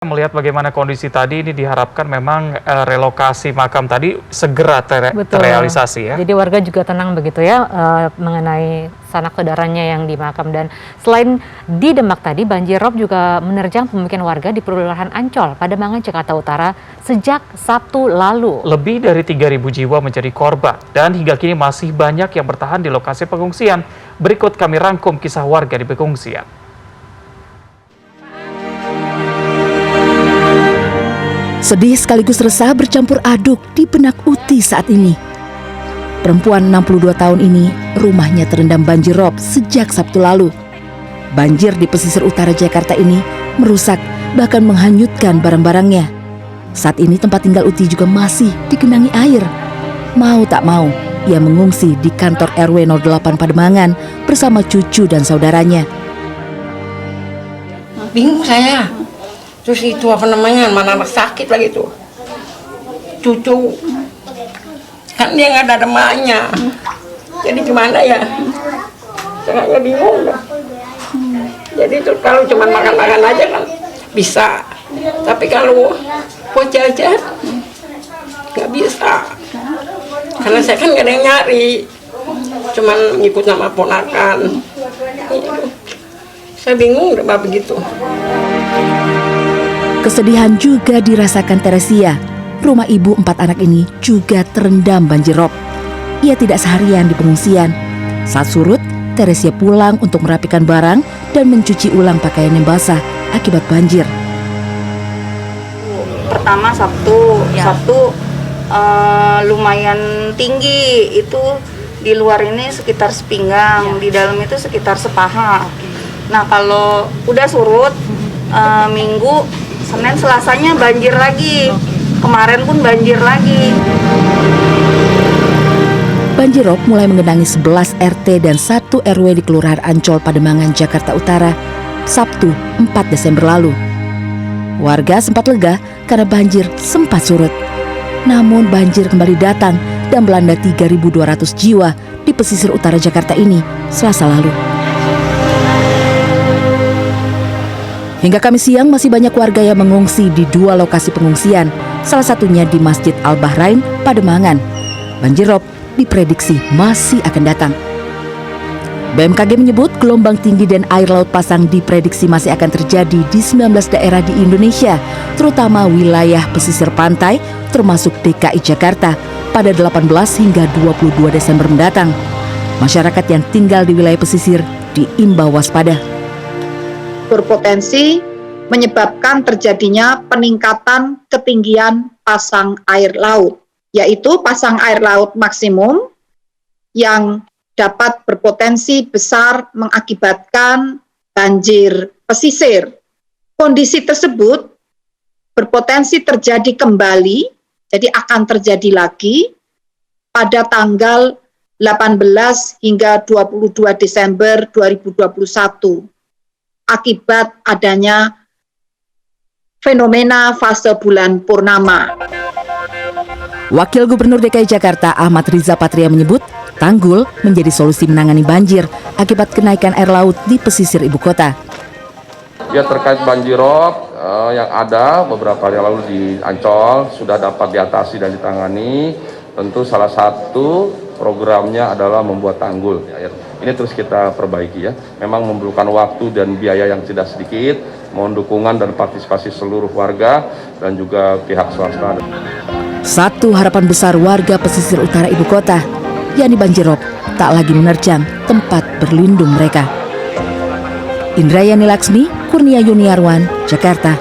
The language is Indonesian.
Melihat bagaimana kondisi tadi, ini diharapkan memang relokasi makam tadi segera terrealisasi ya. Jadi warga juga tenang begitu ya mengenai sanak saudaranya yang di makam. Dan selain di Demak tadi, banjir rob juga menerjang pemukiman warga di Kelurahan Ancol, Pademangan, Jakarta Utara sejak Sabtu lalu. Lebih dari 3.000 jiwa menjadi korban dan hingga kini masih banyak yang bertahan di lokasi pengungsian. Berikut kami rangkum kisah warga di pengungsian. Sedih sekaligus resah bercampur aduk di benak Uti saat ini. Perempuan 62 tahun ini, rumahnya terendam banjir rob sejak Sabtu lalu. Banjir di pesisir utara Jakarta ini merusak bahkan menghanyutkan barang-barangnya. Saat ini tempat tinggal Uti juga masih digenangi air. Mau tak mau, ia mengungsi di kantor RW 08 Pademangan bersama cucu dan saudaranya. Bingung saya. Terus itu mana anak sakit lagi tuh. Cucu. Kan dia nggak ada emaknya. Jadi gimana ya? Saya bingung dah. Jadi itu kalau cuma makan-makan aja kan bisa. Tapi kalau buat jajan nggak bisa. Karena saya kan nggak ada yang nyari. Cuman ngikut nama ponakan. Saya bingung udah begitu. Kesedihan juga dirasakan Teresia. Rumah ibu 4 anak ini juga terendam banjir rob. Ia tidak seharian di pengungsian. Saat surut, Teresia pulang untuk merapikan barang dan mencuci ulang pakaian yang basah akibat banjir. Pertama Sabtu lumayan tinggi, itu di luar ini sekitar sepinggang, di dalam itu sekitar sepaha. Nah kalau udah surut, Minggu, Senin, Selasanya banjir lagi. Kemarin pun banjir lagi. Banjir rob mulai mengenangi 11 RT dan 1 RW di Kelurahan Ancol, Pademangan, Jakarta Utara, Sabtu 4 Desember lalu. Warga sempat lega karena banjir sempat surut. Namun banjir kembali datang dan melanda 3.200 jiwa di pesisir utara Jakarta ini Selasa lalu. Hingga Kamis siang masih banyak warga yang mengungsi di 2 lokasi pengungsian, salah satunya di Masjid Al-Bahrain, Pademangan. Banjir rob diprediksi masih akan datang. BMKG menyebut gelombang tinggi dan air laut pasang diprediksi masih akan terjadi di 19 daerah di Indonesia, terutama wilayah pesisir pantai termasuk DKI Jakarta pada 18 hingga 22 Desember mendatang. Masyarakat yang tinggal di wilayah pesisir diimbau waspada. Berpotensi menyebabkan terjadinya peningkatan ketinggian pasang air laut, yaitu pasang air laut maksimum yang dapat berpotensi besar mengakibatkan banjir pesisir. Kondisi tersebut berpotensi terjadi kembali, jadi akan terjadi lagi pada tanggal 18 hingga 22 Desember 2021. Akibat adanya fenomena fase bulan purnama. Wakil Gubernur DKI Jakarta Ahmad Riza Patria menyebut tanggul menjadi solusi menangani banjir akibat kenaikan air laut di pesisir ibu kota. Ya, terkait banjirop yang ada beberapa hari lalu di Ancol sudah dapat diatasi dan ditangani. Tentu salah satu programnya adalah membuat tanggul. Ini terus kita perbaiki ya. Memang memerlukan waktu dan biaya yang tidak sedikit, mohon dukungan dan partisipasi seluruh warga dan juga pihak swasta. Satu harapan besar warga pesisir utara ibu kota, yakni banjir rob tak lagi menerjang tempat berlindung mereka. Indrayani Laksmi, Kurnia Yuniarwan, Jakarta.